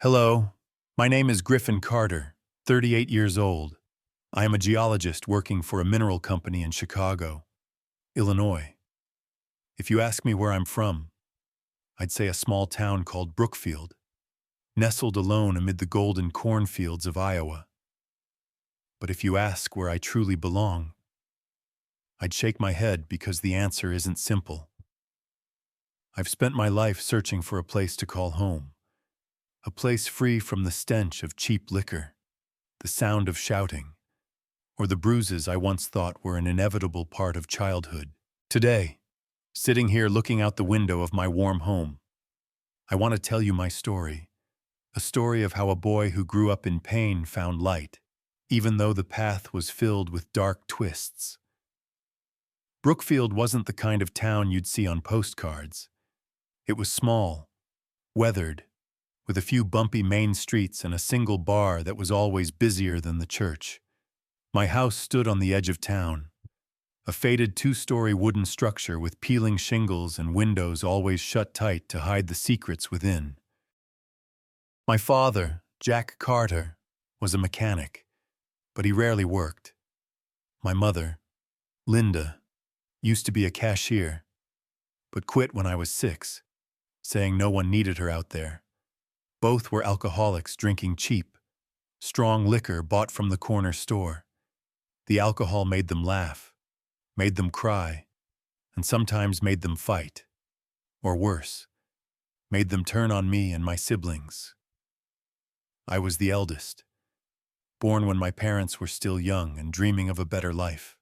Hello, my name is Griffin Carter, 38 years old. I am a geologist working for a mineral company in Chicago, Illinois. If you ask me where I'm from, I'd say a small town called Brookfield, nestled alone amid the golden cornfields of Iowa. But if you ask where I truly belong, I'd shake my head because the answer isn't simple. I've spent my life searching for a place to call home, a place free from the stench of cheap liquor, the sound of shouting, or the bruises I once thought were an inevitable part of childhood. Today, sitting here looking out the window of my warm home, I want to tell you my story, a story of how a boy who grew up in pain found light, even though the path was filled with dark twists. Brookfield wasn't the kind of town you'd see on postcards. It was small, weathered, with a few bumpy main streets and a single bar that was always busier than the church. My house stood on the edge of town, a faded two-story wooden structure with peeling shingles and windows always shut tight to hide the secrets within. My father, Jack Carter, was a mechanic, but he rarely worked. My mother, Linda, used to be a cashier, but quit when I was 6, saying no one needed her out there. Both were alcoholics drinking cheap, strong liquor bought from the corner store. The alcohol made them laugh, made them cry, and sometimes made them fight. Or worse, made them turn on me and my siblings. I was the eldest, born when my parents were still young and dreaming of a better life.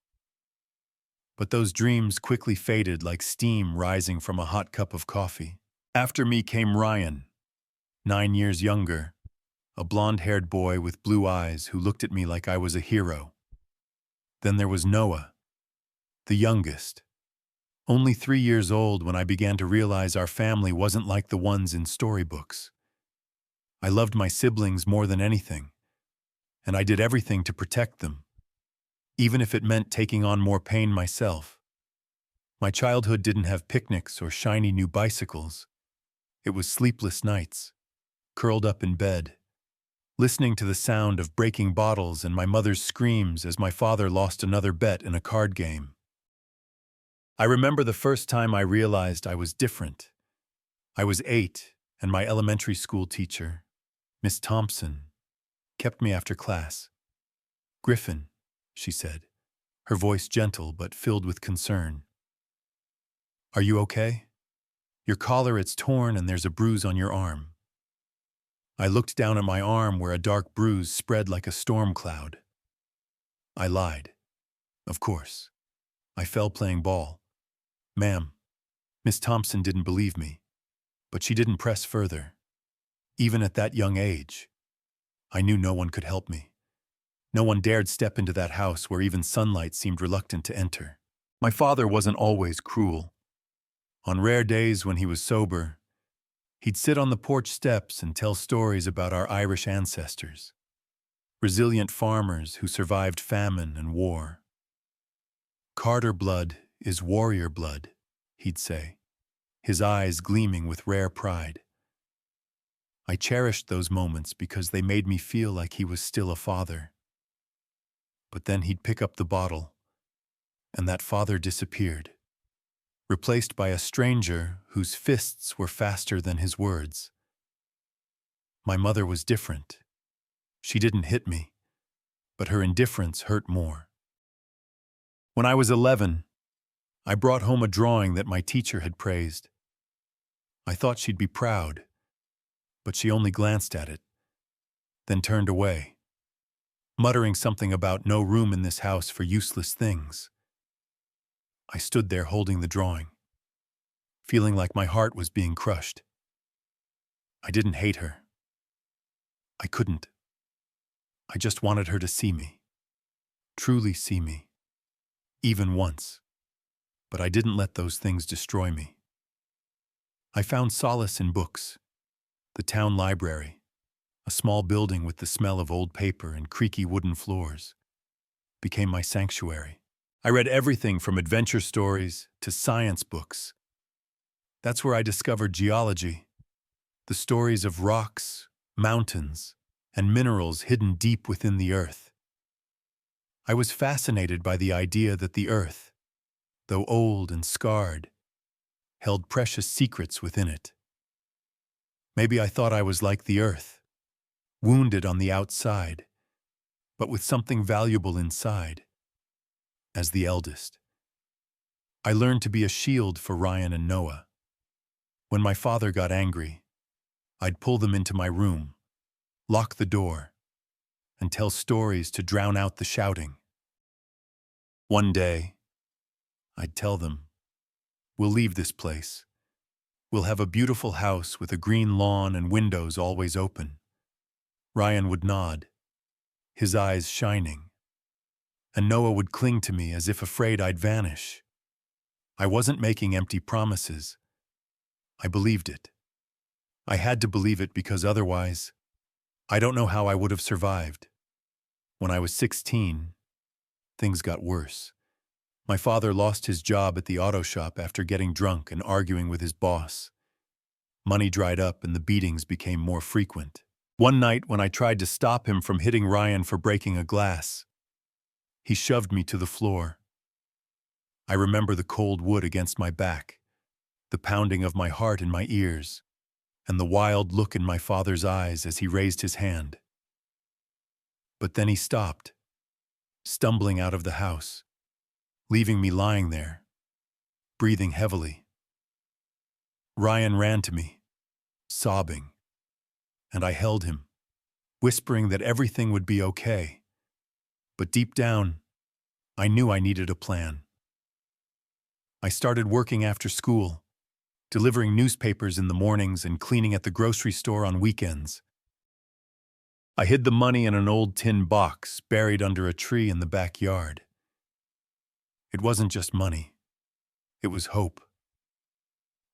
But those dreams quickly faded like steam rising from a hot cup of coffee. After me came Ryan, 9 years younger, a blonde-haired boy with blue eyes who looked at me like I was a hero. Then there was Noah, the youngest, only 3 years old when I began to realize our family wasn't like the ones in storybooks. I loved my siblings more than anything, and I did everything to protect them, even if it meant taking on more pain myself. My childhood didn't have picnics or shiny new bicycles. It was sleepless nights, curled up in bed, listening to the sound of breaking bottles and my mother's screams as my father lost another bet in a card game. I remember the first time I realized I was different. I was 8, and my elementary school teacher, Miss Thompson, kept me after class. "Griffin," she said, her voice gentle but filled with concern. "Are you okay? Your collar, it's torn and there's a bruise on your arm." I looked down at my arm where a dark bruise spread like a storm cloud. I lied. Of course. I fell playing ball. "Ma'am." Miss Thompson didn't believe me, but she didn't press further. Even at that young age, I knew no one could help me. No one dared step into that house where even sunlight seemed reluctant to enter. My father wasn't always cruel. On rare days when he was sober, he'd sit on the porch steps and tell stories about our Irish ancestors, resilient farmers who survived famine and war. "Carter blood is warrior blood," he'd say, his eyes gleaming with rare pride. I cherished those moments because they made me feel like he was still a father. But then he'd pick up the bottle, and that father disappeared, replaced by a stranger whose fists were faster than his words. My mother was different. She didn't hit me, but her indifference hurt more. When I was 11, I brought home a drawing that my teacher had praised. I thought she'd be proud, but she only glanced at it, then turned away, muttering something about no room in this house for useless things. I stood there holding the drawing, feeling like my heart was being crushed. I didn't hate her. I couldn't. I just wanted her to see me, truly see me, even once. But I didn't let those things destroy me. I found solace in books. The town library, a small building with the smell of old paper and creaky wooden floors, became my sanctuary. I read everything from adventure stories to science books. That's where I discovered geology, the stories of rocks, mountains, and minerals hidden deep within the earth. I was fascinated by the idea that the earth, though old and scarred, held precious secrets within it. Maybe I thought I was like the earth, wounded on the outside, but with something valuable inside. As the eldest, I learned to be a shield for Ryan and Noah. When my father got angry, I'd pull them into my room, lock the door, and tell stories to drown out the shouting. One day, I'd tell them, "We'll leave this place. We'll have a beautiful house with a green lawn and windows always open." Ryan would nod, his eyes shining, and Noah would cling to me as if afraid I'd vanish. I wasn't making empty promises. I believed it. I had to believe it because otherwise, I don't know how I would have survived. When I was 16, things got worse. My father lost his job at the auto shop after getting drunk and arguing with his boss. Money dried up and the beatings became more frequent. One night, when I tried to stop him from hitting Ryan for breaking a glass, he shoved me to the floor. I remember the cold wood against my back, the pounding of my heart in my ears, and the wild look in my father's eyes as he raised his hand. But then he stopped, stumbling out of the house, leaving me lying there, breathing heavily. Ryan ran to me, sobbing, and I held him, whispering that everything would be okay. But deep down, I knew I needed a plan. I started working after school, delivering newspapers in the mornings and cleaning at the grocery store on weekends. I hid the money in an old tin box buried under a tree in the backyard. It wasn't just money. It was hope.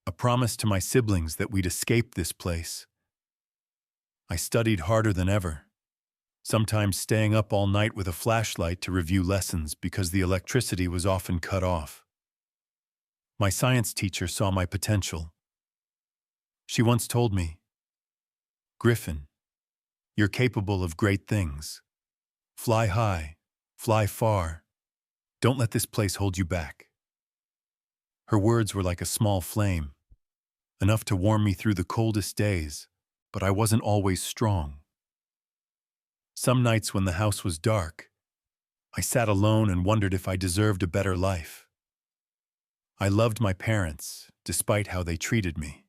A promise to my siblings that we'd escape this place. I studied harder than ever, sometimes staying up all night with a flashlight to review lessons because the electricity was often cut off. My science teacher saw my potential. She once told me, "Griffin, you're capable of great things. Fly high, fly far. Don't let this place hold you back." Her words were like a small flame, enough to warm me through the coldest days, but I wasn't always strong. Some nights when the house was dark, I sat alone and wondered if I deserved a better life. I loved my parents, despite how they treated me.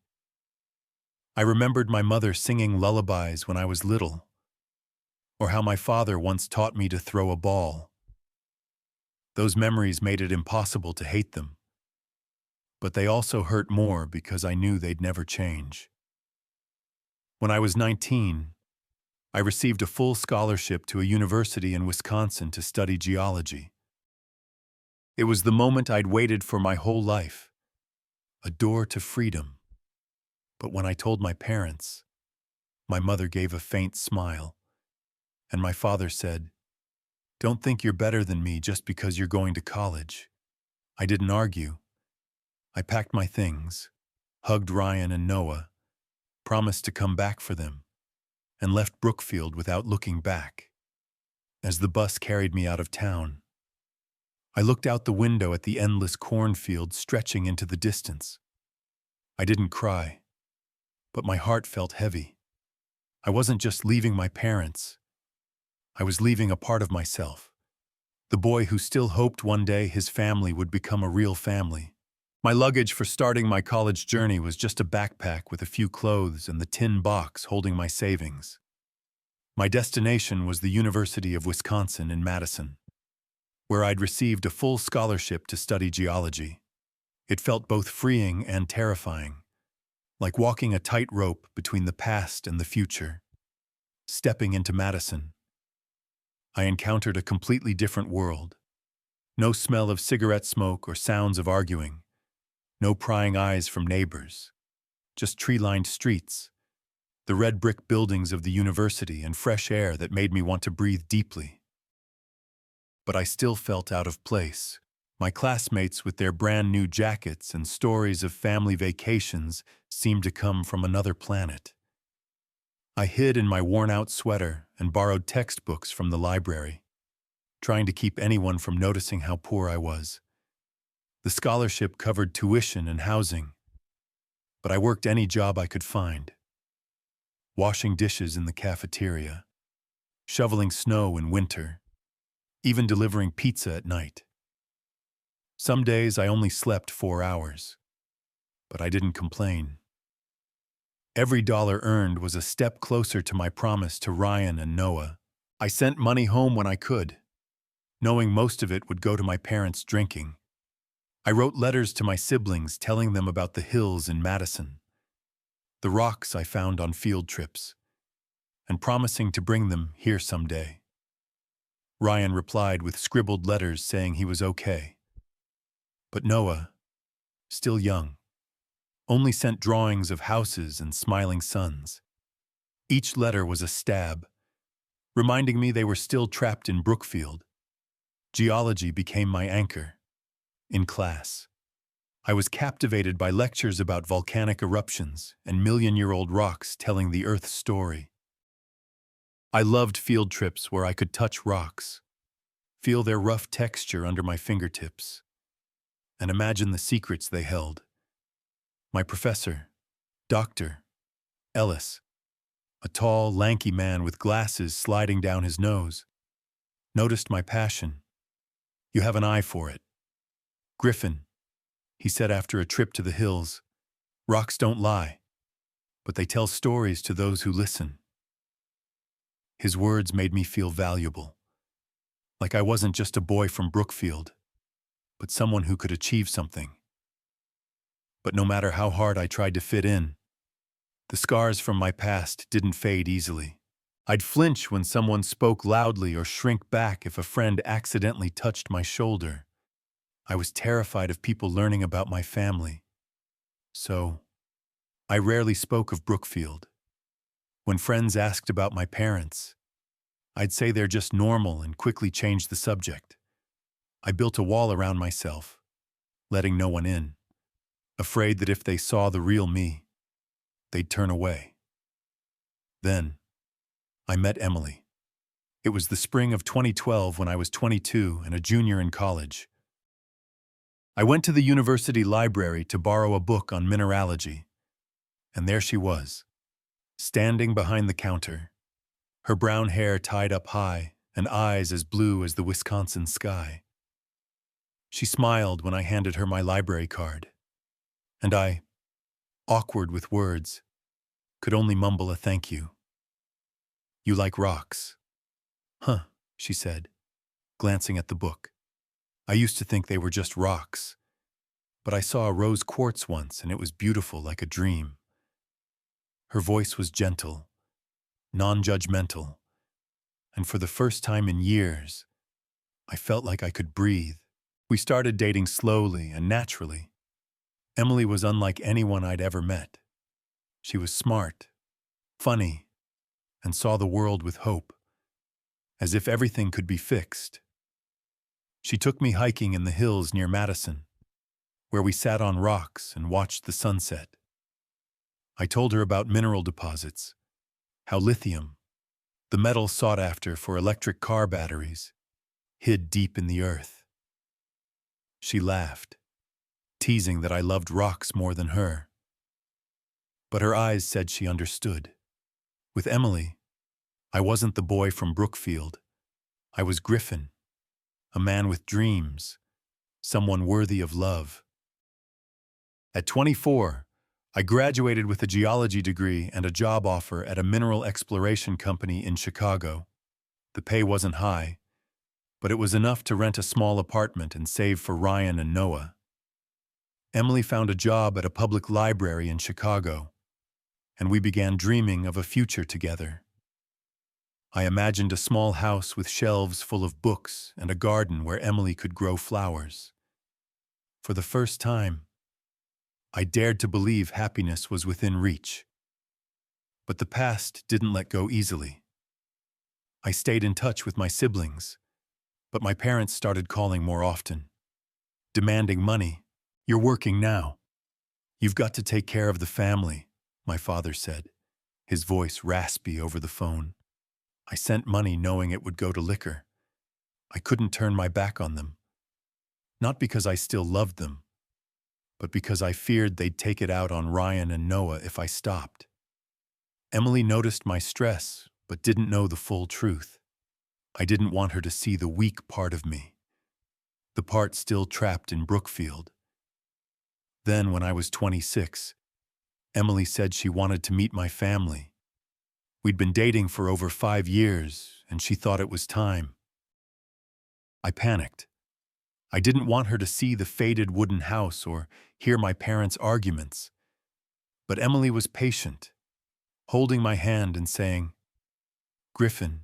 I remembered my mother singing lullabies when I was little, or how my father once taught me to throw a ball. Those memories made it impossible to hate them, but they also hurt more because I knew they'd never change. When I was 19, I received a full scholarship to a university in Wisconsin to study geology. It was the moment I'd waited for my whole life, a door to freedom. But when I told my parents, my mother gave a faint smile, and my father said, "Don't think you're better than me just because you're going to college." I didn't argue. I packed my things, hugged Ryan and Noah, promised to come back for them, and left Brookfield without looking back. As the bus carried me out of town, I looked out the window at the endless cornfield stretching into the distance. I didn't cry, but my heart felt heavy. I wasn't just leaving my parents. I was leaving a part of myself, the boy who still hoped one day his family would become a real family. My luggage for starting my college journey was just a backpack with a few clothes and the tin box holding my savings. My destination was the University of Wisconsin in Madison, where I'd received a full scholarship to study geology. It felt both freeing and terrifying, like walking a tightrope between the past and the future. Stepping into Madison, I encountered a completely different world. No smell of cigarette smoke or sounds of arguing. No prying eyes from neighbors. Just tree-lined streets, the red brick buildings of the university, and fresh air that made me want to breathe deeply. But I still felt out of place. My classmates with their brand new jackets and stories of family vacations seemed to come from another planet. I hid in my worn-out sweater and borrowed textbooks from the library, trying to keep anyone from noticing how poor I was. The scholarship covered tuition and housing, but I worked any job I could find. Washing dishes in the cafeteria, shoveling snow in winter, even delivering pizza at night. Some days I only slept 4 hours, but I didn't complain. Every dollar earned was a step closer to my promise to Ryan and Noah. I sent money home when I could, knowing most of it would go to my parents' drinking. I wrote letters to my siblings telling them about the hills in Madison, the rocks I found on field trips, and promising to bring them here someday. Ryan replied with scribbled letters saying he was okay. But Noah, still young, only sent drawings of houses and smiling suns. Each letter was a stab, reminding me they were still trapped in Brookfield. Geology became my anchor. In class, I was captivated by lectures about volcanic eruptions and million-year-old rocks telling the Earth's story. I loved field trips where I could touch rocks, feel their rough texture under my fingertips, and imagine the secrets they held. My professor, Dr. Ellis, a tall, lanky man with glasses sliding down his nose, noticed my passion. "You have an eye for it. Griffin," he said after a trip to the hills, "rocks don't lie, but they tell stories to those who listen." His words made me feel valuable, like I wasn't just a boy from Brookfield, but someone who could achieve something. But no matter how hard I tried to fit in, the scars from my past didn't fade easily. I'd flinch when someone spoke loudly or shrink back if a friend accidentally touched my shoulder. I was terrified of people learning about my family. So, I rarely spoke of Brookfield. When friends asked about my parents, I'd say they're just normal and quickly change the subject. I built a wall around myself, letting no one in, afraid that if they saw the real me, they'd turn away. Then, I met Emily. It was the spring of 2012 when I was 22 and a junior in college. I went to the university library to borrow a book on mineralogy, and there she was, standing behind the counter, her brown hair tied up high and eyes as blue as the Wisconsin sky. She smiled when I handed her my library card, and I, awkward with words, could only mumble a thank you. "You like rocks?" "Huh," she said, glancing at the book. "I used to think they were just rocks, but I saw a rose quartz once and it was beautiful like a dream." Her voice was gentle, non-judgmental, and for the first time in years, I felt like I could breathe. We started dating slowly and naturally. Emily was unlike anyone I'd ever met. She was smart, funny, and saw the world with hope, as if everything could be fixed. She took me hiking in the hills near Madison, where we sat on rocks and watched the sunset. I told her about mineral deposits, how lithium, the metal sought after for electric car batteries, hid deep in the earth. She laughed, teasing that I loved rocks more than her. But her eyes said she understood. With Emily, I wasn't the boy from Brookfield. I was Griffin, a man with dreams, someone worthy of love. At 24, I graduated with a geology degree and a job offer at a mineral exploration company in Chicago. The pay wasn't high, but it was enough to rent a small apartment and save for Ryan and Noah. Emily found a job at a public library in Chicago, and we began dreaming of a future together. I imagined a small house with shelves full of books and a garden where Emily could grow flowers. For the first time, I dared to believe happiness was within reach. But the past didn't let go easily. I stayed in touch with my siblings, but my parents started calling more often, demanding money. "You're working now. You've got to take care of the family," my father said, his voice raspy over the phone. I sent money knowing it would go to liquor. I couldn't turn my back on them. Not because I still loved them, but because I feared they'd take it out on Ryan and Noah if I stopped. Emily noticed my stress, but didn't know the full truth. I didn't want her to see the weak part of me, the part still trapped in Brookfield. Then, when I was 26, Emily said she wanted to meet my family. We'd been dating for over 5 years, and she thought it was time. I panicked. I didn't want her to see the faded wooden house or hear my parents' arguments. But Emily was patient, holding my hand and saying, "Griffin,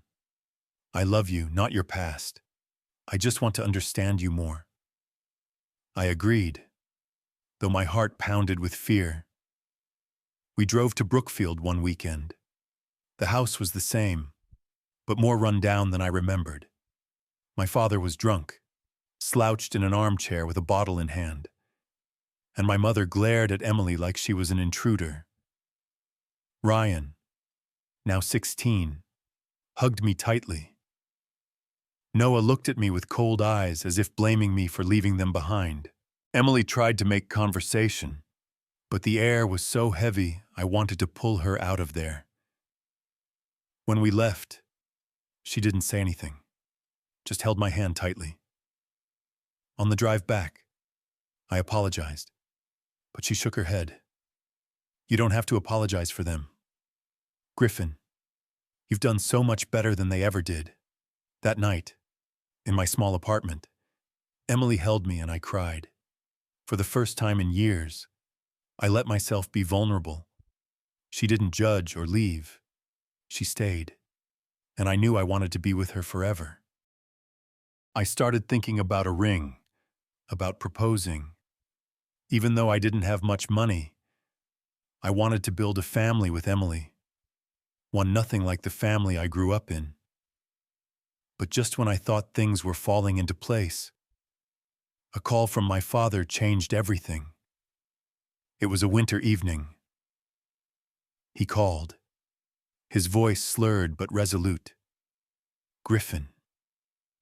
I love you, not your past. I just want to understand you more." I agreed, though my heart pounded with fear. We drove to Brookfield one weekend. The house was the same, but more run down than I remembered. My father was drunk, slouched in an armchair with a bottle in hand, and my mother glared at Emily like she was an intruder. Ryan, now 16, hugged me tightly. Noah looked at me with cold eyes as if blaming me for leaving them behind. Emily tried to make conversation, but the air was so heavy I wanted to pull her out of there. When we left, she didn't say anything, just held my hand tightly. On the drive back, I apologized, but she shook her head. "You don't have to apologize for them. Griffin, you've done so much better than they ever did." That night, in my small apartment, Emily held me and I cried. For the first time in years, I let myself be vulnerable. She didn't judge or leave. She stayed, and I knew I wanted to be with her forever. I started thinking about a ring, about proposing. Even though I didn't have much money, I wanted to build a family with Emily, one nothing like the family I grew up in. But just when I thought things were falling into place, a call from my father changed everything. It was a winter evening. He called, his voice slurred but resolute. "Griffin,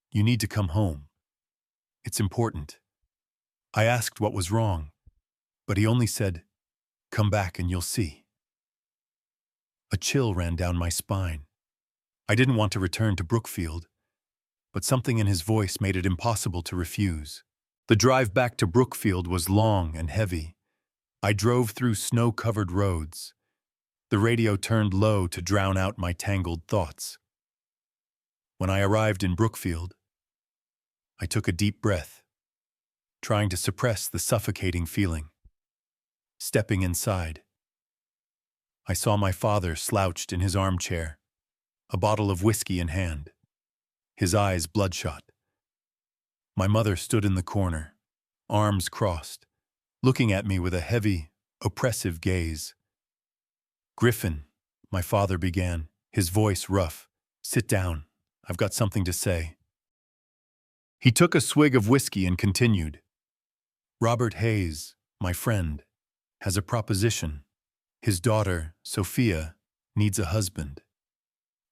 you need to come home. It's important." I asked what was wrong, but he only said, "Come back and you'll see." A chill ran down my spine. I didn't want to return to Brookfield, but something in his voice made it impossible to refuse. The drive back to Brookfield was long and heavy. I drove through snow-covered roads. The radio turned low to drown out my tangled thoughts. When I arrived in Brookfield, I took a deep breath, trying to suppress the suffocating feeling. Stepping inside, I saw my father slouched in his armchair, a bottle of whiskey in hand, his eyes bloodshot. My mother stood in the corner, arms crossed, looking at me with a heavy, oppressive gaze. "Griffin," my father began, his voice rough. "Sit down. I've got something to say." He took a swig of whiskey and continued. "Robert Hayes, my friend, has a proposition. His daughter, Sophia, needs a husband,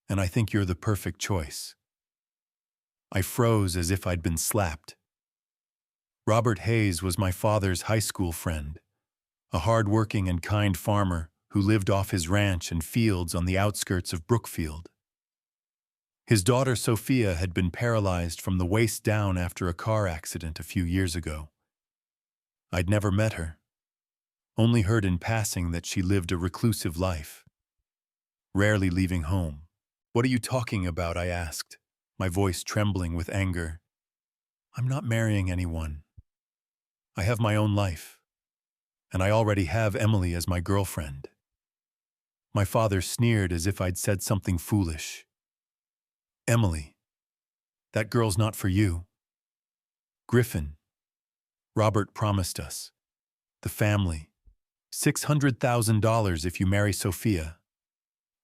and I think you're the perfect choice." I froze as if I'd been slapped. Robert Hayes was my father's high school friend, a hard-working and kind farmer who lived off his ranch and fields on the outskirts of Brookfield. His daughter Sophia had been paralyzed from the waist down after a car accident a few years ago. I'd never met her, only heard in passing that she lived a reclusive life, rarely leaving home. "What are you talking about?" I asked, my voice trembling with anger. "I'm not marrying anyone. I have my own life, and I already have Emily as my girlfriend." My father sneered as if I'd said something foolish. "Emily, that girl's not for you. Griffin, Robert promised us, the family, $600,000 if you marry Sophia.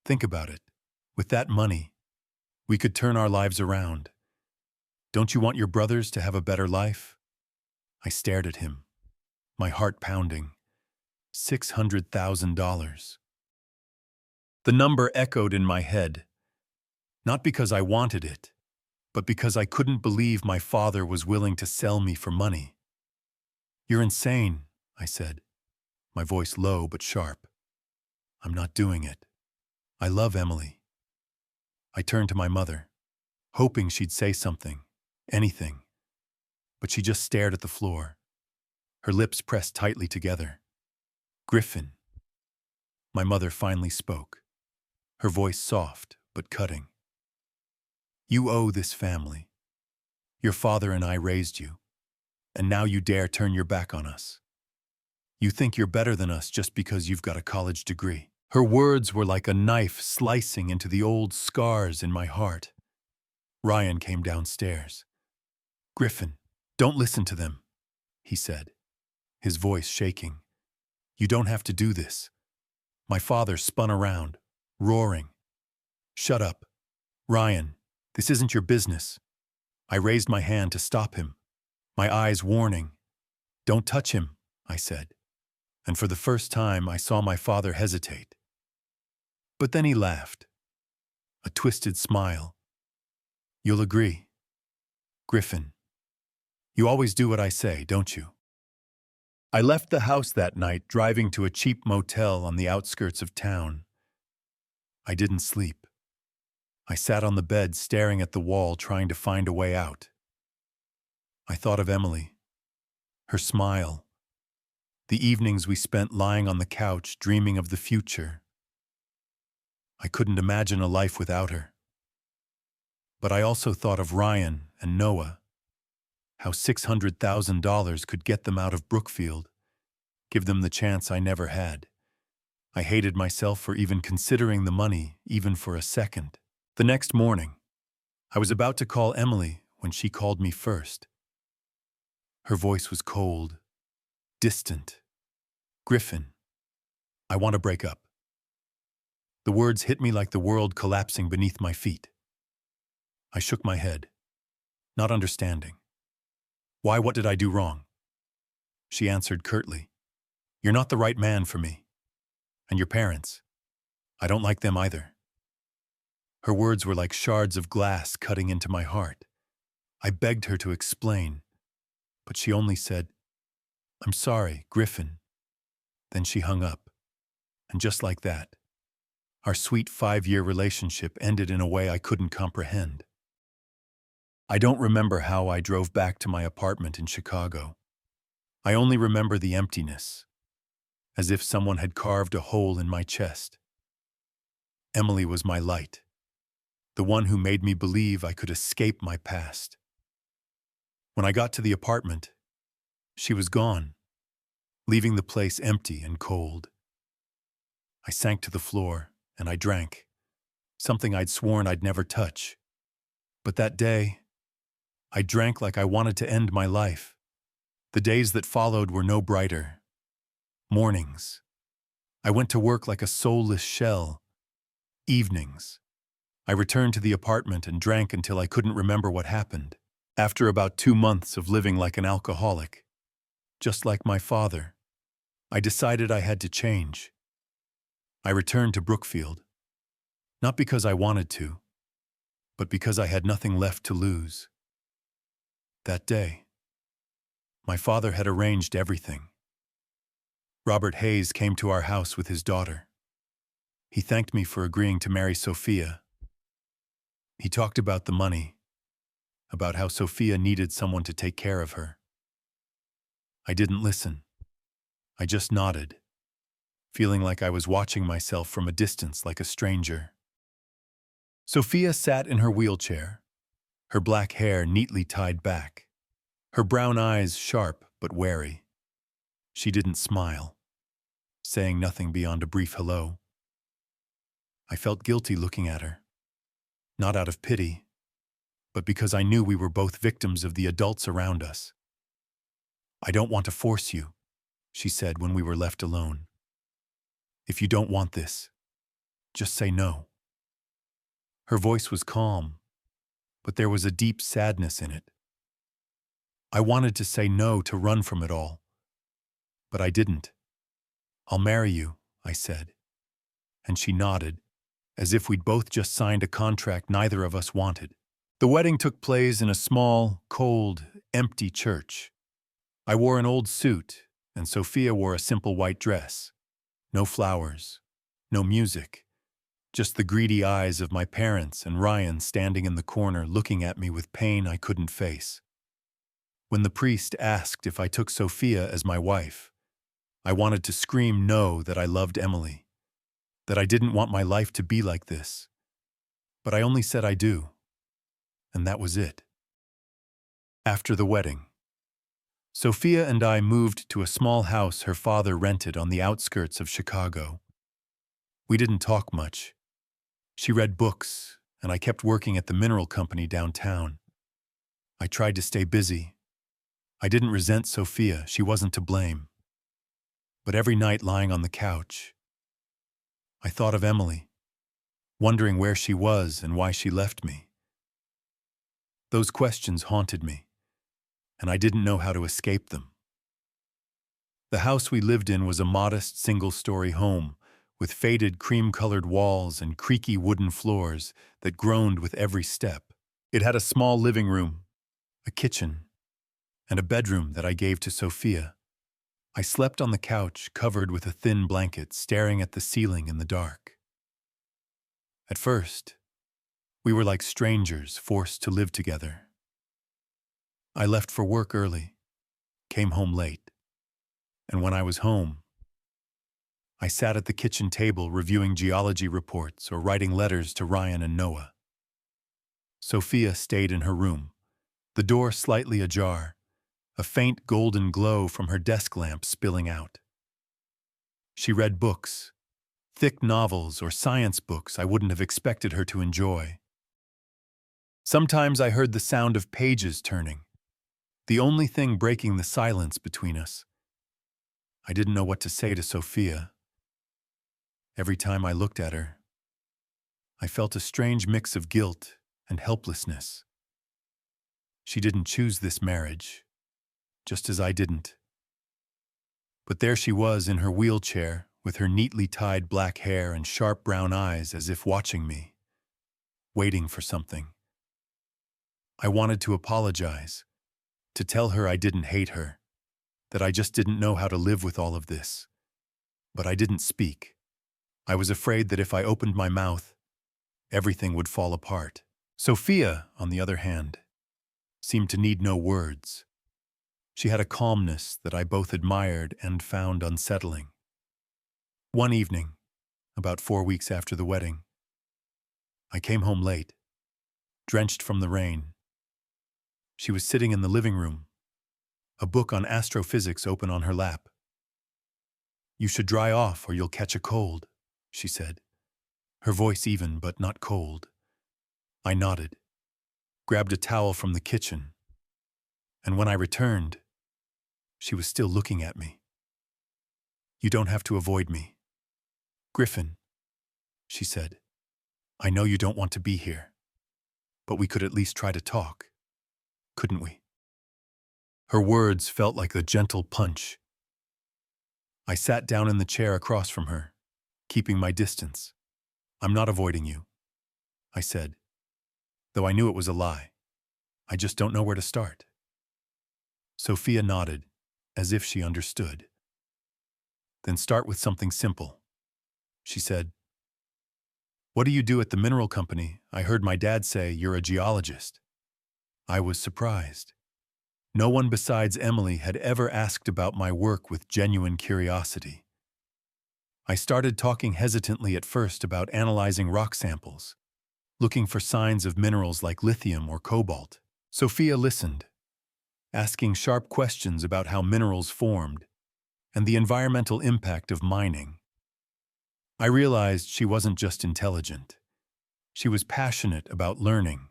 Think about it. With that money, we could turn our lives around. Don't you want your brothers to have a better life?" I stared at him, my heart pounding. $600,000. The number echoed in my head, not because I wanted it, but because I couldn't believe my father was willing to sell me for money. "You're insane," I said, my voice low but sharp. "I'm not doing it. I love Emily." I turned to my mother, hoping she'd say something, anything, but she just stared at the floor, her lips pressed tightly together. "Griffin." My mother finally spoke, her voice soft but cutting. "You owe this family. Your father and I raised you, and now you dare turn your back on us. You think you're better than us just because you've got a college degree." Her words were like a knife slicing into the old scars in my heart. Ryan came downstairs. "Griffin, don't listen to them," he said, his voice shaking. "You don't have to do this." My father spun around, roaring. "Shut up. Ryan, this isn't your business." I raised my hand to stop him, my eyes warning. "Don't touch him," I said. And for the first time, I saw my father hesitate. But then he laughed, a twisted smile. "You'll agree. Griffin, you always do what I say, don't you?" I left the house that night, driving to a cheap motel on the outskirts of town. I didn't sleep. I sat on the bed staring at the wall, trying to find a way out. I thought of Emily, her smile, the evenings we spent lying on the couch dreaming of the future. I couldn't imagine a life without her. But I also thought of Ryan and Noah, how $600,000 could get them out of Brookfield, give them the chance I never had. I hated myself for even considering the money, even for a second. The next morning, I was about to call Emily when she called me first. Her voice was cold, distant. "Griffin, I want to break up." The words hit me like the world collapsing beneath my feet. I shook my head, not understanding. "Why, what did I do wrong?" She answered curtly. "You're not the right man for me. And your parents, I don't like them either." Her words were like shards of glass cutting into my heart. I begged her to explain, but she only said, "I'm sorry, Griffin." Then she hung up. And just like that, our sweet 5-year relationship ended in a way I couldn't comprehend. I don't remember how I drove back to my apartment in Chicago. I only remember the emptiness, as if someone had carved a hole in my chest. Emily was my light, the one who made me believe I could escape my past. When I got to the apartment, she was gone, leaving the place empty and cold. I sank to the floor and I drank, something I'd sworn I'd never touch. But that day, I drank like I wanted to end my life. The days that followed were no brighter. Mornings, I went to work like a soulless shell. Evenings, I returned to the apartment and drank until I couldn't remember what happened. After about 2 months of living like an alcoholic, just like my father, I decided I had to change. I returned to Brookfield, not because I wanted to, but because I had nothing left to lose. That day, my father had arranged everything. Robert Hayes came to our house with his daughter. He thanked me for agreeing to marry Sophia. He talked about the money, about how Sophia needed someone to take care of her. I didn't listen. I just nodded, feeling like I was watching myself from a distance like a stranger. Sophia sat in her wheelchair, her black hair neatly tied back, her brown eyes sharp but wary. She didn't smile, saying nothing beyond a brief hello. I felt guilty looking at her, not out of pity, but because I knew we were both victims of the adults around us. "I don't want to force you," she said when we were left alone. "If you don't want this, just say no." Her voice was calm, but there was a deep sadness in it. I wanted to say no, to run from it all, but I didn't. "I'll marry you," I said, and she nodded, as if we'd both just signed a contract neither of us wanted. The wedding took place in a small, cold, empty church. I wore an old suit, and Sophia wore a simple white dress. No flowers, no music, just the greedy eyes of my parents and Ryan standing in the corner looking at me with pain I couldn't face. When the priest asked if I took Sophia as my wife, I wanted to scream no, that I loved Emily, that I didn't want my life to be like this. But I only said I do, and that was it. After the wedding, Sophia and I moved to a small house her father rented on the outskirts of Chicago. We didn't talk much. She read books, and I kept working at the mineral company downtown. I tried to stay busy. I didn't resent Sophia, she wasn't to blame. But every night lying on the couch, I thought of Emily, wondering where she was and why she left me. Those questions haunted me, and I didn't know how to escape them. The house we lived in was a modest single-story home, with faded cream-colored walls and creaky wooden floors that groaned with every step. It had a small living room, a kitchen, and a bedroom that I gave to Sophia. I slept on the couch, covered with a thin blanket, staring at the ceiling in the dark. At first, we were like strangers forced to live together. I left for work early, came home late, and when I was home, I sat at the kitchen table reviewing geology reports or writing letters to Ryan and Noah. Sophia stayed in her room, the door slightly ajar, a faint golden glow from her desk lamp spilling out. She read books, thick novels or science books I wouldn't have expected her to enjoy. Sometimes I heard the sound of pages turning, the only thing breaking the silence between us. I didn't know what to say to Sophia. Every time I looked at her, I felt a strange mix of guilt and helplessness. She didn't choose this marriage, just as I didn't. But there she was in her wheelchair, with her neatly tied black hair and sharp brown eyes as if watching me, waiting for something. I wanted to apologize, to tell her I didn't hate her, that I just didn't know how to live with all of this. But I didn't speak. I was afraid that if I opened my mouth, everything would fall apart. Sophia, on the other hand, seemed to need no words. She had a calmness that I both admired and found unsettling. One evening, about 4 weeks after the wedding, I came home late, drenched from the rain. She was sitting in the living room, a book on astrophysics open on her lap. "You should dry off or you'll catch a cold," she said, her voice even but not cold. I nodded, grabbed a towel from the kitchen, and when I returned, she was still looking at me. "You don't have to avoid me. Griffin," she said, "I know you don't want to be here, but we could at least try to talk, couldn't we?" Her words felt like a gentle punch. I sat down in the chair across from her, keeping my distance. "I'm not avoiding you," I said, though I knew it was a lie. "I just don't know where to start." Sophia nodded, as if she understood. "Then start with something simple," she said. "What do you do at the mineral company? I heard my dad say you're a geologist." I was surprised. No one besides Emily had ever asked about my work with genuine curiosity. I started talking hesitantly at first about analyzing rock samples, looking for signs of minerals like lithium or cobalt. Sophia listened, asking sharp questions about how minerals formed and the environmental impact of mining. I realized she wasn't just intelligent. She was passionate about learning,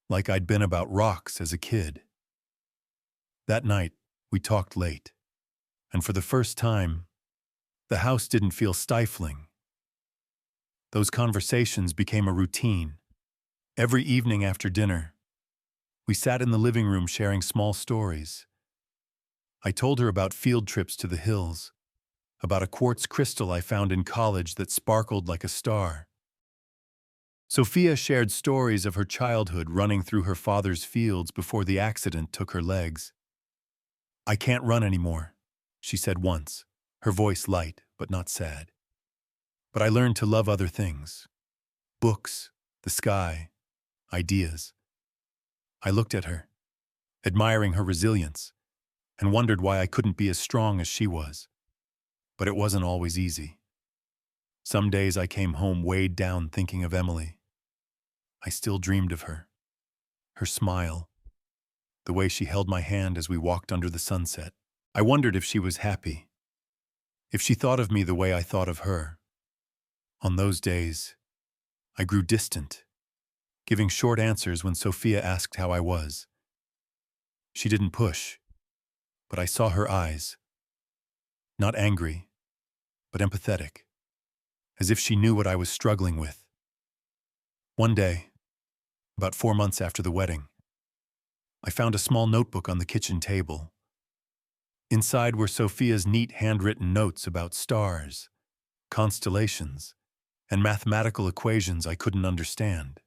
like I'd been about rocks as a kid. That night, we talked late, and for the first time, the house didn't feel stifling. Those conversations became a routine. Every evening after dinner, we sat in the living room sharing small stories. I told her about field trips to the hills, about a quartz crystal I found in college that sparkled like a star, Sophia shared stories of her childhood running through her father's fields before the accident took her legs. "I can't run anymore," she said once, her voice light but not sad. "But I learned to love other things. Books, the sky, ideas." I looked at her, admiring her resilience, and wondered why I couldn't be as strong as she was. But it wasn't always easy. Some days I came home weighed down thinking of Emily. I still dreamed of her. Her smile, the way she held my hand as we walked under the sunset. I wondered if she was happy, if she thought of me the way I thought of her. On those days, I grew distant, giving short answers when Sophia asked how I was. She didn't push, but I saw her eyes. Not angry, but empathetic, as if she knew what I was struggling with. One day, about 4 months after the wedding, I found a small notebook on the kitchen table. Inside were Sophia's neat handwritten notes about stars, constellations, and mathematical equations I couldn't understand.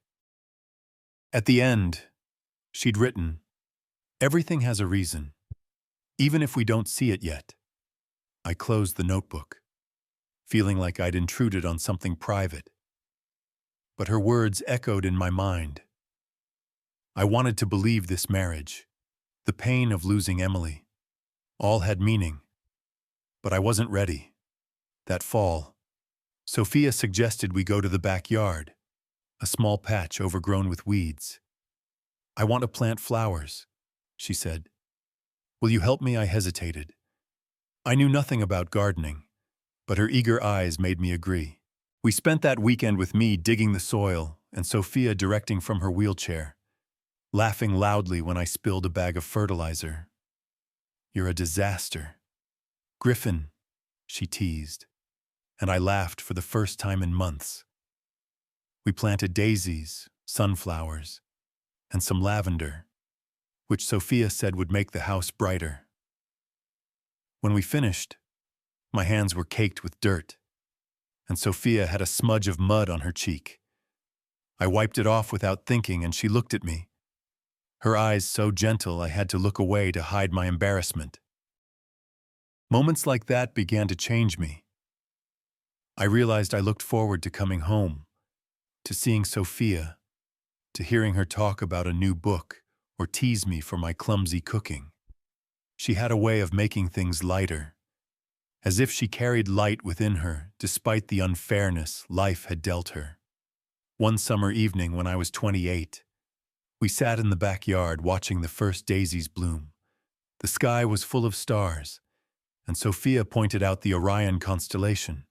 At the end, she'd written, "Everything has a reason, even if we don't see it yet." I closed the notebook, feeling like I'd intruded on something private. But her words echoed in my mind. I wanted to believe this marriage, the pain of losing Emily, all had meaning. But I wasn't ready. That fall, Sophia suggested we go to the backyard, a small patch overgrown with weeds. "I want to plant flowers," she said. "Will you help me?" I hesitated. I knew nothing about gardening, but her eager eyes made me agree. We spent that weekend with me digging the soil and Sophia directing from her wheelchair, laughing loudly when I spilled a bag of fertilizer. "You're a disaster." "Griffin," she teased, and I laughed for the first time in months. We planted daisies, sunflowers, and some lavender, which Sophia said would make the house brighter. When we finished, my hands were caked with dirt, and Sophia had a smudge of mud on her cheek. I wiped it off without thinking, and she looked at me, her eyes so gentle I had to look away to hide my embarrassment. Moments like that began to change me. I realized I looked forward to coming home, to seeing Sophia, to hearing her talk about a new book or tease me for my clumsy cooking. She had a way of making things lighter, as if she carried light within her despite the unfairness life had dealt her. One summer evening when I was 28, we sat in the backyard watching the first daisies bloom. The sky was full of stars, and Sophia pointed out the Orion constellation,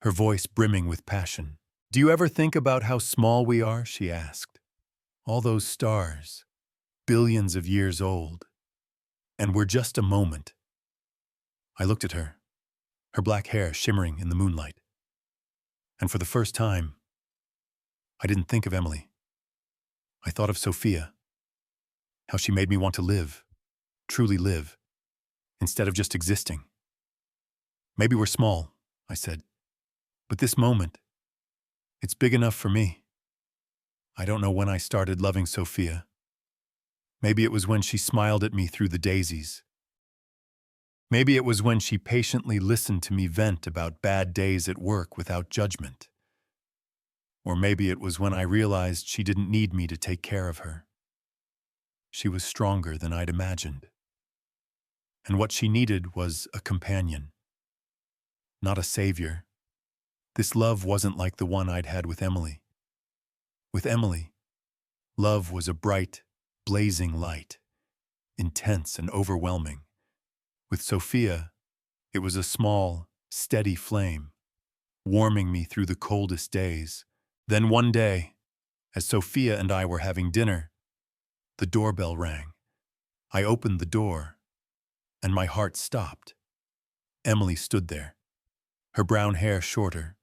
her voice brimming with passion. "Do you ever think about how small we are?" she asked. "All those stars, billions of years old, and we're just a moment." I looked at her, her black hair shimmering in the moonlight. And for the first time, I didn't think of Emily. I thought of Sophia, how she made me want to live, truly live, instead of just existing. "Maybe we're small," I said, "but this moment, it's big enough for me." I don't know when I started loving Sophia. Maybe it was when she smiled at me through the daisies. Maybe it was when she patiently listened to me vent about bad days at work without judgment. Or maybe it was when I realized she didn't need me to take care of her. She was stronger than I'd imagined. And what she needed was a companion, not a savior. This love wasn't like the one I'd had with Emily. With Emily, love was a bright, blazing light, intense and overwhelming. With Sophia, it was a small, steady flame, warming me through the coldest days. Then one day, as Sophia and I were having dinner, the doorbell rang. I opened the door, and my heart stopped. Emily stood there, her brown hair shorter,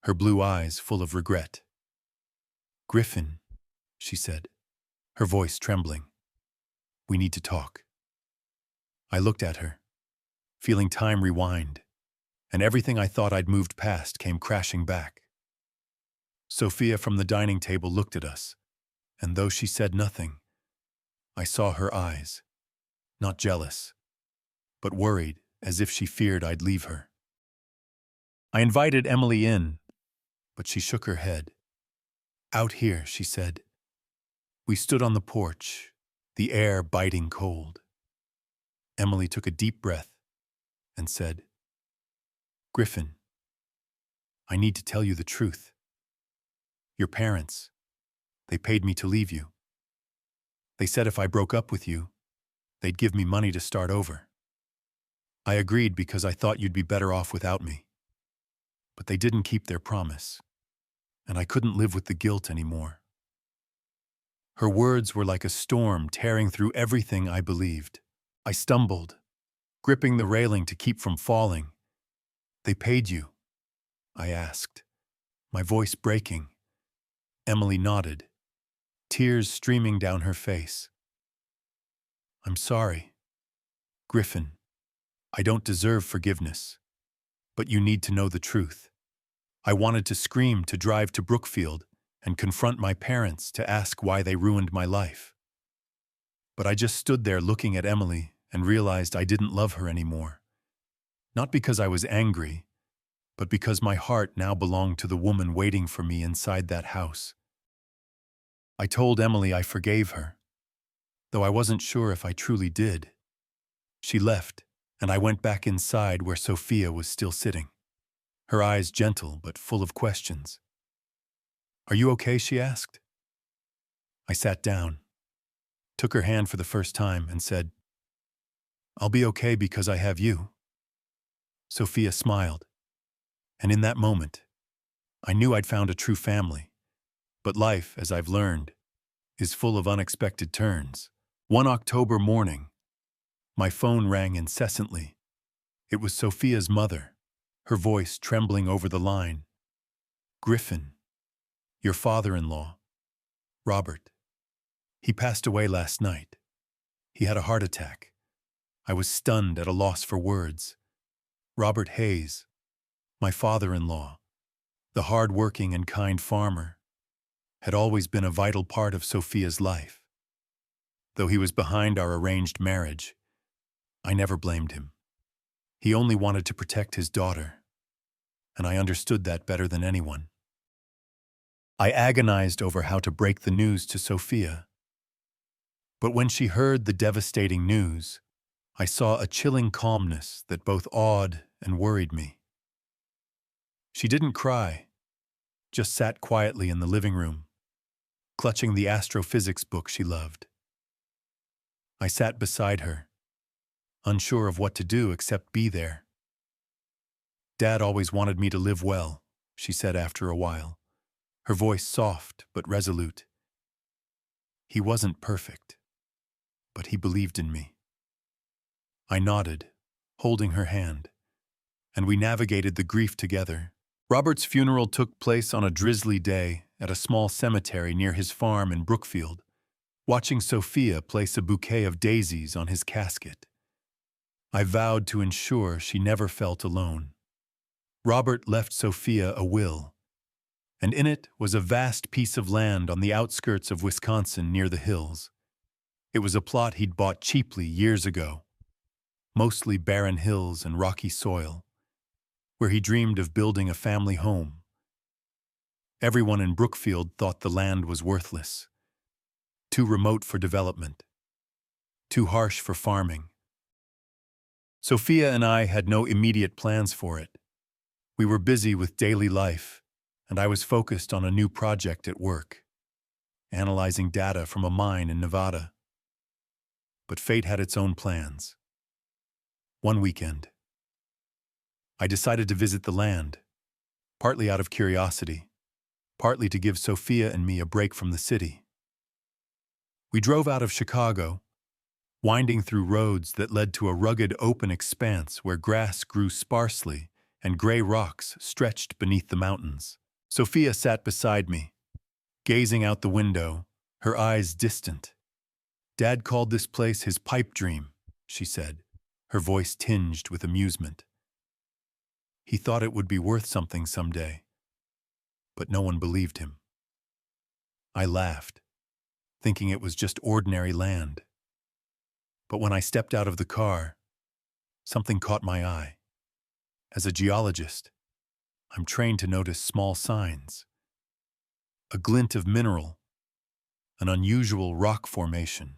her blue eyes full of regret. "Griffin," she said, her voice trembling. "We need to talk." I looked at her, feeling time rewind, and everything I thought I'd moved past came crashing back. Sophia from the dining table looked at us, and though she said nothing, I saw her eyes, not jealous, but worried, as if she feared I'd leave her. I invited Emily in, but she shook her head. "Out here," she said. We stood on the porch, the air biting cold. Emily took a deep breath and said, "Griffin, I need to tell you the truth. Your parents, they paid me to leave you. They said if I broke up with you, they'd give me money to start over. I agreed because I thought you'd be better off without me. But they didn't keep their promise, and I couldn't live with the guilt anymore." Her words were like a storm tearing through everything I believed. I stumbled, gripping the railing to keep from falling. "They paid you?" I asked, my voice breaking. Emily nodded, tears streaming down her face. "I'm sorry. Griffin, I don't deserve forgiveness, but you need to know the truth. I wanted to scream, to drive to Brookfield and confront my parents, to ask why they ruined my life. But I just stood there looking at Emily and realized I didn't love her anymore. Not because I was angry, but because my heart now belonged to the woman waiting for me inside that house. I told Emily I forgave her, though I wasn't sure if I truly did. She left, and I went back inside where Sophia was still sitting, her eyes gentle but full of questions. "Are you okay?" she asked. I sat down, took her hand for the first time, and said, "I'll be okay because I have you." Sophia smiled, and in that moment, I knew I'd found a true family. But life, as I've learned, is full of unexpected turns. One October morning, my phone rang incessantly. It was Sophia's mother, her voice trembling over the line. "Griffin, your father-in-law, Robert. He passed away last night. He had a heart attack." I was stunned, at a loss for words. Robert Hayes, my father-in-law, the hard-working and kind farmer, had always been a vital part of Sophia's life. Though he was behind our arranged marriage, I never blamed him. He only wanted to protect his daughter, and I understood that better than anyone. I agonized over how to break the news to Sophia. But when she heard the devastating news, I saw a chilling calmness that both awed and worried me. She didn't cry, just sat quietly in the living room, clutching the astrophysics book she loved. I sat beside her, unsure of what to do except be there. "Dad always wanted me to live well," she said after a while, her voice soft but resolute. "He wasn't perfect, but he believed in me." I nodded, holding her hand, and we navigated the grief together. Robert's funeral took place on a drizzly day at a small cemetery near his farm in Brookfield, watching Sophia place a bouquet of daisies on his casket. I vowed to ensure she never felt alone. Robert left Sophia a will, and in it was a vast piece of land on the outskirts of Wisconsin near the hills. It was a plot he'd bought cheaply years ago, mostly barren hills and rocky soil, where he dreamed of building a family home. Everyone in Brookfield thought the land was worthless, too remote for development, too harsh for farming. Sophia and I had no immediate plans for it. We were busy with daily life, and I was focused on a new project at work, analyzing data from a mine in Nevada. But fate had its own plans. One weekend, I decided to visit the land, partly out of curiosity, partly to give Sophia and me a break from the city. We drove out of Chicago, winding through roads that led to a rugged open expanse where grass grew sparsely and gray rocks stretched beneath the mountains. Sophia sat beside me, gazing out the window, her eyes distant. "Dad called this place his pipe dream," she said, her voice tinged with amusement. "He thought it would be worth something someday. but no one believed him. I laughed, thinking it was just ordinary land. But when I stepped out of the car, something caught my eye. As a geologist, I'm trained to notice small signs. A glint of mineral, an unusual rock formation.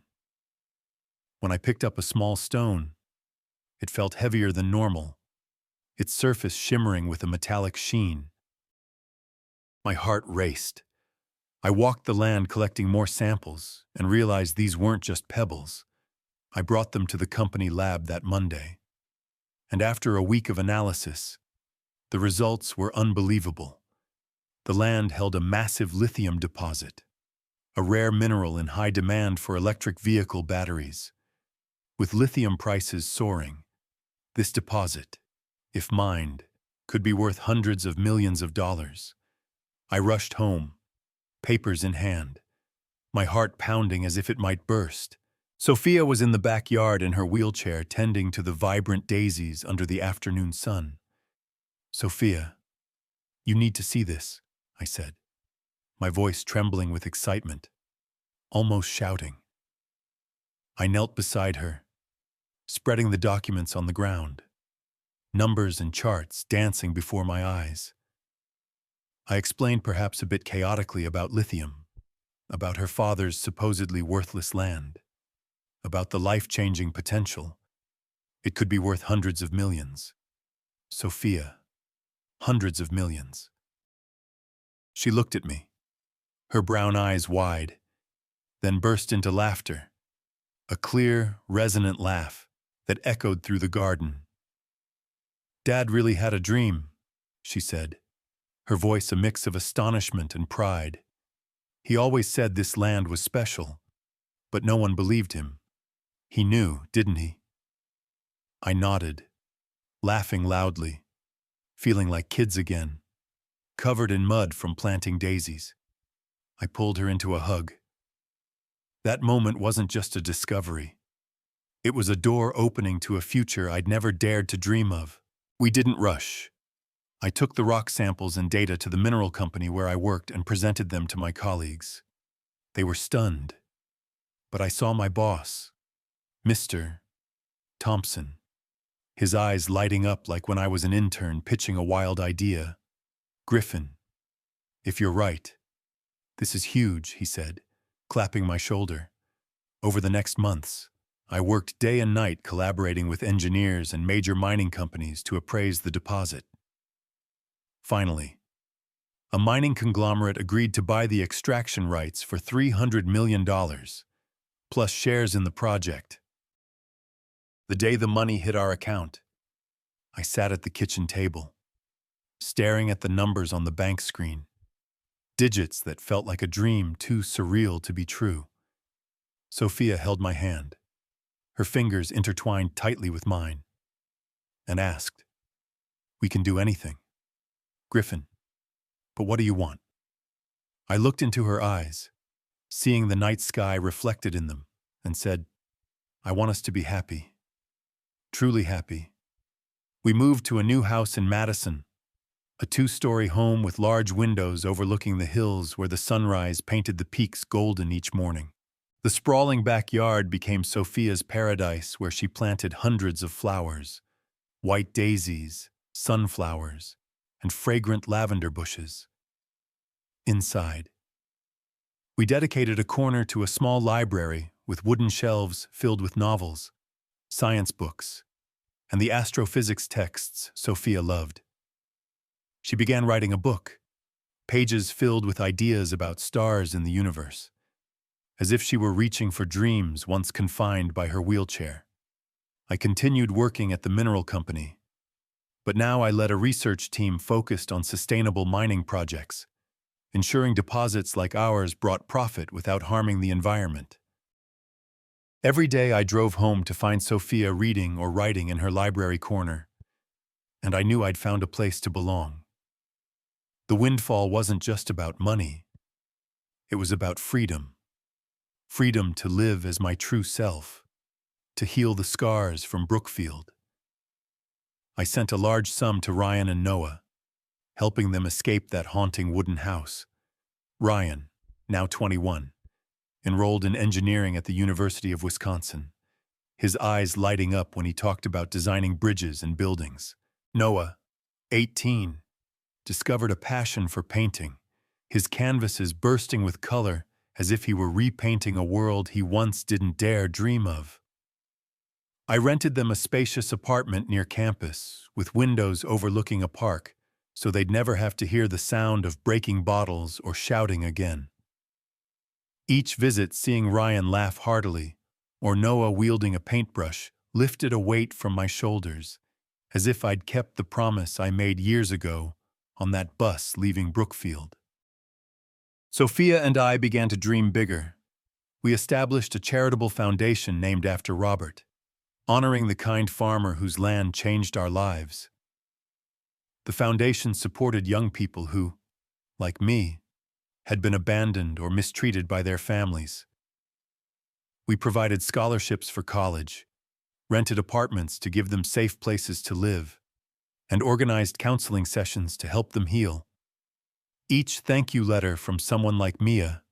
When I picked up a small stone, it felt heavier than normal, its surface shimmering with a metallic sheen. My heart raced. I walked the land collecting more samples and realized these weren't just pebbles. I brought them to the company lab that Monday. And after a week of analysis, the results were unbelievable. The land held a massive lithium deposit, a rare mineral in high demand for electric vehicle batteries. With lithium prices soaring, this deposit, if mined, could be worth hundreds of millions of dollars. I rushed home, papers in hand, my heart pounding as if it might burst. Sophia was in the backyard in her wheelchair tending to the vibrant daisies under the afternoon sun. "Sophia, you need to see this," I said, my voice trembling with excitement, almost shouting. I knelt beside her, spreading the documents on the ground, numbers and charts dancing before my eyes. I explained perhaps a bit chaotically about lithium, about her father's supposedly worthless land, about the life-changing potential. It could be worth hundreds of millions. Sophia, hundreds of millions. She looked at me, her brown eyes wide, then burst into laughter, a clear, resonant laugh that echoed through the garden. "Dad really had a dream," she said, her voice a mix of astonishment and pride. "He always said this land was special, but no one believed him. He knew, didn't he?" I nodded, laughing loudly, feeling like kids again, covered in mud from planting daisies. I pulled her into a hug. That moment wasn't just a discovery. It was a door opening to a future I'd never dared to dream of. We didn't rush. I took the rock samples and data to the mineral company where I worked and presented them to my colleagues. They were stunned. But I saw my boss, Mr. Thompson, his eyes lighting up like when I was an intern pitching a wild idea. "Griffin, if you're right, this is huge," he said, clapping my shoulder. Over the next months, I worked day and night collaborating with engineers and major mining companies to appraise the deposit. Finally, a mining conglomerate agreed to buy the extraction rights for $300 million, plus shares in the project. The day the money hit our account, I sat at the kitchen table, staring at the numbers on the bank screen, digits that felt like a dream too surreal to be true. Sophia held my hand, her fingers intertwined tightly with mine, and asked, "We can do anything. Griffin, but what do you want?" I looked into her eyes, seeing the night sky reflected in them, and said, "I want us to be happy. Truly happy." We moved to a new house in Madison, a 2-story home with large windows overlooking the hills where the sunrise painted the peaks golden each morning. The sprawling backyard became Sophia's paradise where she planted hundreds of flowers, white daisies, sunflowers, and fragrant lavender bushes. Inside, we dedicated a corner to a small library with wooden shelves filled with novels, science books, and the astrophysics texts Sophia loved. She began writing a book, pages filled with ideas about stars in the universe, as if she were reaching for dreams once confined by her wheelchair. I continued working at the mineral company, but now I led a research team focused on sustainable mining projects, ensuring deposits like ours brought profit without harming the environment. Every day I drove home to find Sophia reading or writing in her library corner, and I knew I'd found a place to belong. The windfall wasn't just about money. It was about freedom. Freedom to live as my true self, to heal the scars from Brookfield. I sent a large sum to Ryan and Noah, helping them escape that haunting wooden house. Ryan, now 21, enrolled in engineering at the University of Wisconsin, his eyes lighting up when he talked about designing bridges and buildings. Noah, 18, discovered a passion for painting, his canvases bursting with color as if he were repainting a world he once didn't dare dream of. I rented them a spacious apartment near campus, with windows overlooking a park, so they'd never have to hear the sound of breaking bottles or shouting again. Each visit, seeing Ryan laugh heartily, or Noah wielding a paintbrush, lifted a weight from my shoulders, as if I'd kept the promise I made years ago on that bus leaving Brookfield. Sophia and I began to dream bigger. We established a charitable foundation named after Robert, honoring the kind farmer whose land changed our lives. The foundation supported young people who, like me, had been abandoned or mistreated by their families. We provided scholarships for college, rented apartments to give them safe places to live, and organized counseling sessions to help them heal. Each thank you letter from someone like Mia,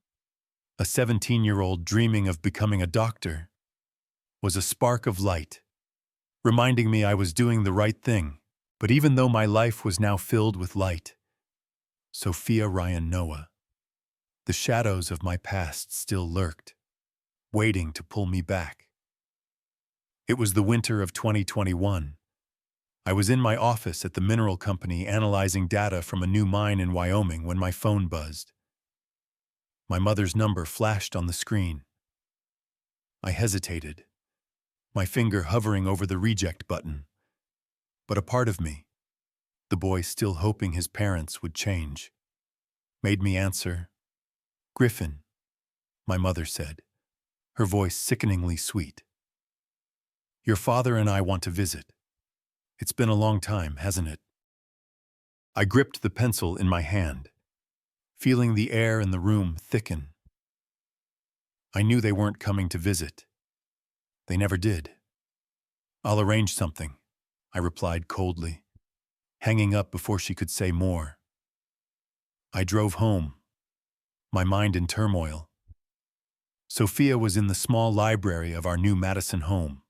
a 17-year-old dreaming of becoming a doctor, was a spark of light, reminding me I was doing the right thing. But even though my life was now filled with light, Sophia, Ryan, Noah, the shadows of my past still lurked, waiting to pull me back. It was the winter of 2021. I was in my office at the mineral company analyzing data from a new mine in Wyoming when my phone buzzed. My mother's number flashed on the screen. I hesitated, my finger hovering over the reject button. But a part of me, the boy still hoping his parents would change, made me answer. "Griffin," my mother said, her voice sickeningly sweet. "Your father and I want to visit. It's been a long time, hasn't it?" I gripped the pencil in my hand, feeling the air in the room thicken. I knew they weren't coming to visit. They never did. "I'll arrange something," I replied coldly, hanging up before she could say more. I drove home, my mind in turmoil. Sophia was in the small library of our new Madison home,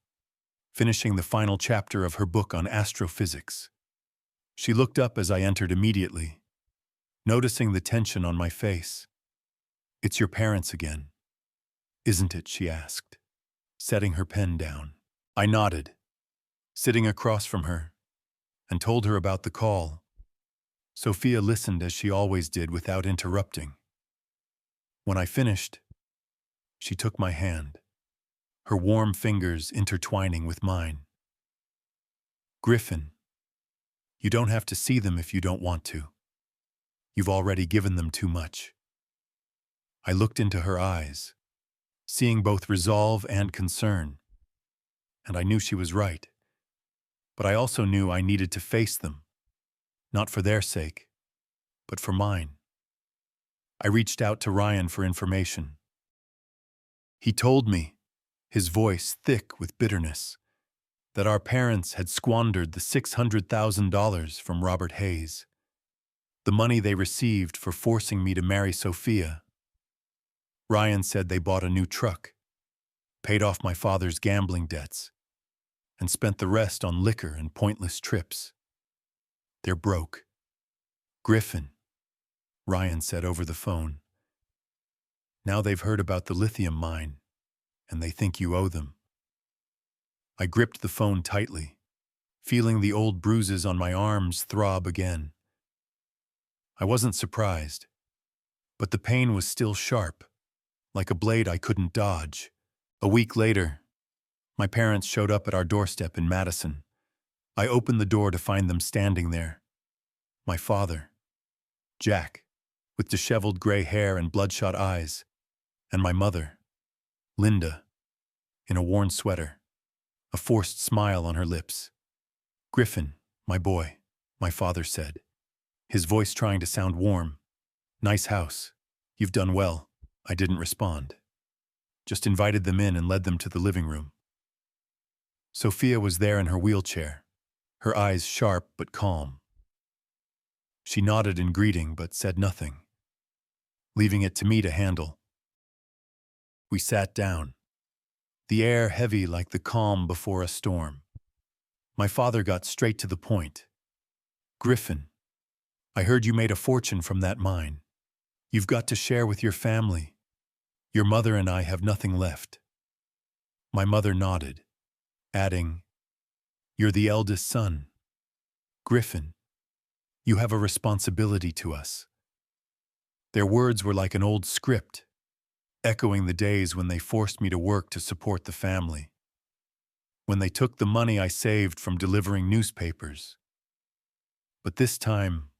finishing the final chapter of her book on astrophysics. She looked up as I entered immediately, noticing the tension on my face. "It's your parents again, isn't it?" she asked, setting her pen down. I nodded, sitting across from her, and told her about the call. Sophia listened as she always did without interrupting. When I finished, she took my hand, her warm fingers intertwining with mine. "Griffin, you don't have to see them if you don't want to. You've already given them too much." I looked into her eyes, seeing both resolve and concern, and I knew she was right. But I also knew I needed to face them, not for their sake, but for mine. I reached out to Ryan for information. He told me, his voice thick with bitterness, that our parents had squandered the $600,000 from Robert Hayes, the money they received for forcing me to marry Sophia. Ryan said they bought a new truck, paid off my father's gambling debts, and spent the rest on liquor and pointless trips. "They're broke." "Griffin," Ryan said over the phone. "Now they've heard about the lithium mine, and they think you owe them." I gripped the phone tightly, feeling the old bruises on my arms throb again. I wasn't surprised, but the pain was still sharp, like a blade I couldn't dodge. A week later, my parents showed up at our doorstep in Madison. I opened the door to find them standing there. My father, Jack, with disheveled gray hair and bloodshot eyes, and my mother, Linda, in a worn sweater, a forced smile on her lips. "Griffin, my boy," my father said, his voice trying to sound warm. "Nice house. You've done well." I didn't respond, just invited them in and led them to the living room. Sophia was there in her wheelchair, her eyes sharp but calm. She nodded in greeting but said nothing, leaving it to me to handle. We sat down, the air heavy like the calm before a storm. My father got straight to the point. "Griffin, I heard you made a fortune from that mine. You've got to share with your family. Your mother and I have nothing left." My mother nodded, adding, "You're the eldest son. Griffin, you have a responsibility to us." Their words were like an old script, echoing the days when they forced me to work to support the family. When they took the money I saved from delivering newspapers. But this time,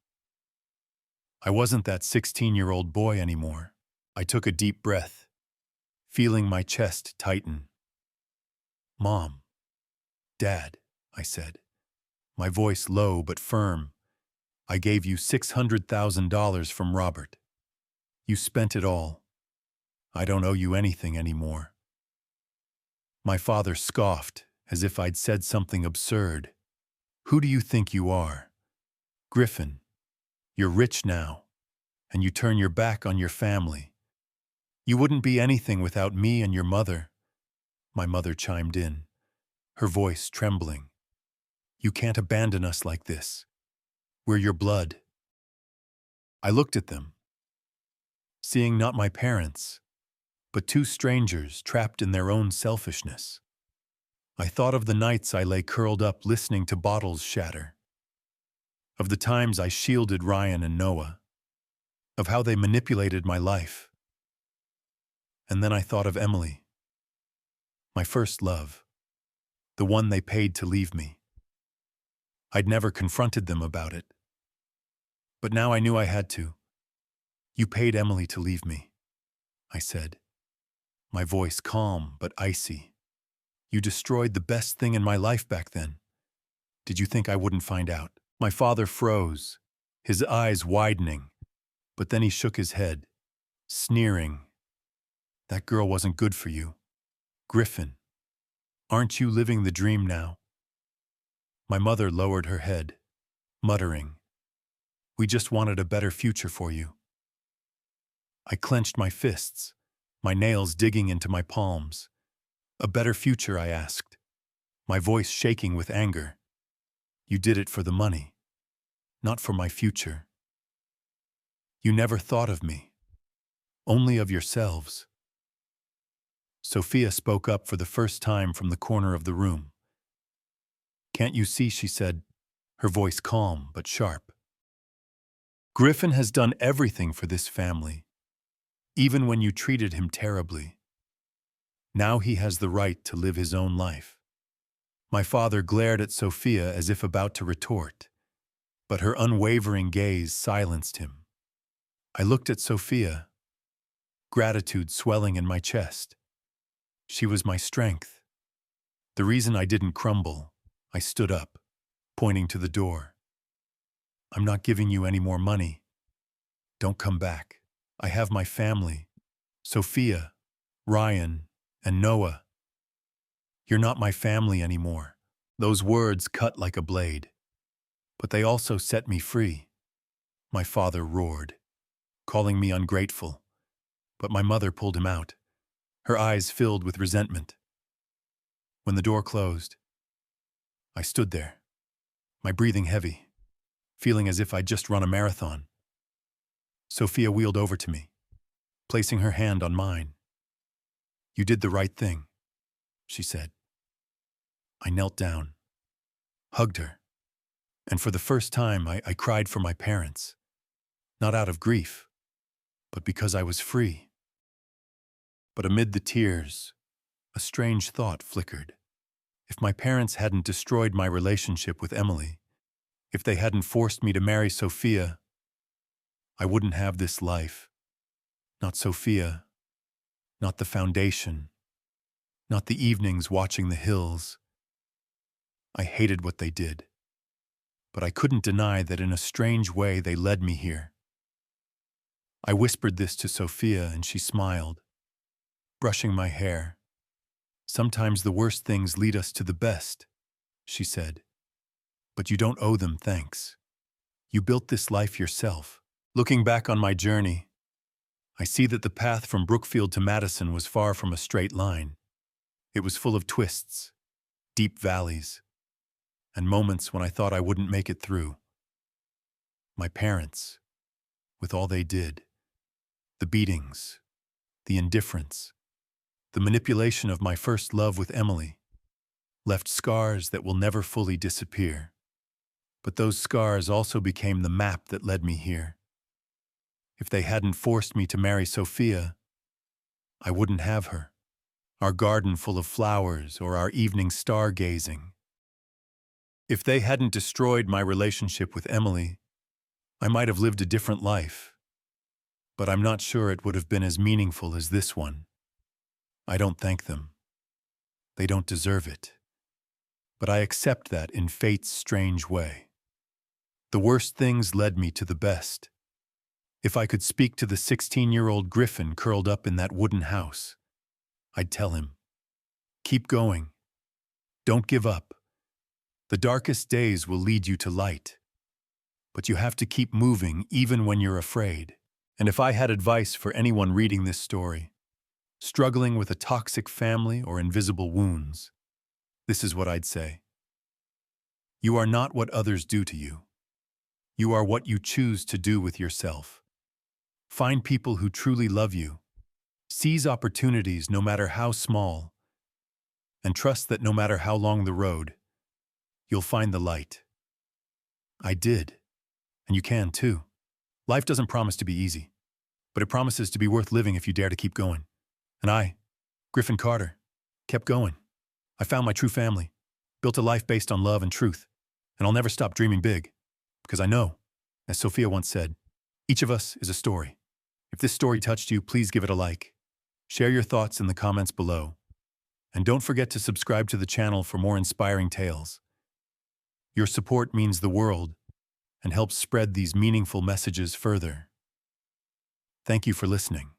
I wasn't that 16-year-old boy anymore. I took a deep breath, feeling my chest tighten. "Mom, Dad," I said, my voice low but firm, "I gave you $600,000 from Robert. You spent it all. I don't owe you anything anymore." My father scoffed, as if I'd said something absurd. "Who do you think you are? Griffin, you're rich now, and you turn your back on your family. You wouldn't be anything without me and your mother." My mother chimed in, her voice trembling. "You can't abandon us like this. We're your blood." I looked at them, seeing not my parents, but two strangers trapped in their own selfishness. I thought of the nights I lay curled up listening to bottles shatter, of the times I shielded Ryan and Noah, of how they manipulated my life. And then I thought of Emily, my first love, the one they paid to leave me. I'd never confronted them about it, but now I knew I had to. "You paid Emily to leave me," I said, my voice calm but icy. "You destroyed the best thing in my life back then. Did you think I wouldn't find out?" My father froze, his eyes widening, but then he shook his head, sneering. "That girl wasn't good for you. Griffin, aren't you living the dream now?" My mother lowered her head, muttering, "We just wanted a better future for you." I clenched my fists, my nails digging into my palms. "A better future?" I asked, my voice shaking with anger. "You did it for the money, not for my future. You never thought of me, only of yourselves." Sophia spoke up for the first time from the corner of the room. "Can't you see?" she said, her voice calm but sharp. "Griffin has done everything for this family, even when you treated him terribly. Now he has the right to live his own life." My father glared at Sophia as if about to retort, but her unwavering gaze silenced him. I looked at Sophia, gratitude swelling in my chest. She was my strength. The reason I didn't crumble. I stood up, pointing to the door. "I'm not giving you any more money. Don't come back. I have my family. Sophia, Ryan, and Noah. You're not my family anymore." Those words cut like a blade. But they also set me free. My father roared, calling me ungrateful, but my mother pulled him out, her eyes filled with resentment. When the door closed, I stood there, my breathing heavy, feeling as if I'd just run a marathon. Sophia wheeled over to me, placing her hand on mine. "You did the right thing," she said. I knelt down, hugged her, and for the first time I cried for my parents, not out of grief, but because I was free. But amid the tears, a strange thought flickered. If my parents hadn't destroyed my relationship with Emily, if they hadn't forced me to marry Sophia, I wouldn't have this life. Not Sophia, not the foundation, not the evenings watching the hills. I hated what they did, but I couldn't deny that in a strange way they led me here. I whispered this to Sophia and she smiled, brushing my hair. "Sometimes the worst things lead us to the best," she said. "But you don't owe them thanks. You built this life yourself. Looking back on my journey, I see that the path from Brookfield to Madison was far from a straight line. It was full of twists, deep valleys, and moments when I thought I wouldn't make it through. My parents, with all they did, the beatings, the indifference, the manipulation of my first love with Emily, left scars that will never fully disappear. But those scars also became the map that led me here. If they hadn't forced me to marry Sophia, I wouldn't have her, our garden full of flowers or our evening stargazing. If they hadn't destroyed my relationship with Emily, I might have lived a different life, but I'm not sure it would have been as meaningful as this one. I don't thank them. They don't deserve it. But I accept that in fate's strange way. The worst things led me to the best. If I could speak to the 16-year-old Griffin curled up in that wooden house, I'd tell him, keep going. Don't give up. The darkest days will lead you to light. But you have to keep moving even when you're afraid. And if I had advice for anyone reading this story, struggling with a toxic family or invisible wounds, this is what I'd say. You are not what others do to you. You are what you choose to do with yourself. Find people who truly love you. Seize opportunities no matter how small. And trust that no matter how long the road, you'll find the light. I did. And you can too. Life doesn't promise to be easy, but it promises to be worth living if you dare to keep going. And I, Griffin Carter, kept going. I found my true family, built a life based on love and truth, and I'll never stop dreaming big. Because I know, as Sophia once said, each of us is a story. If this story touched you, please give it a like. Share your thoughts in the comments below. And don't forget to subscribe to the channel for more inspiring tales. Your support means the world and helps spread these meaningful messages further. Thank you for listening.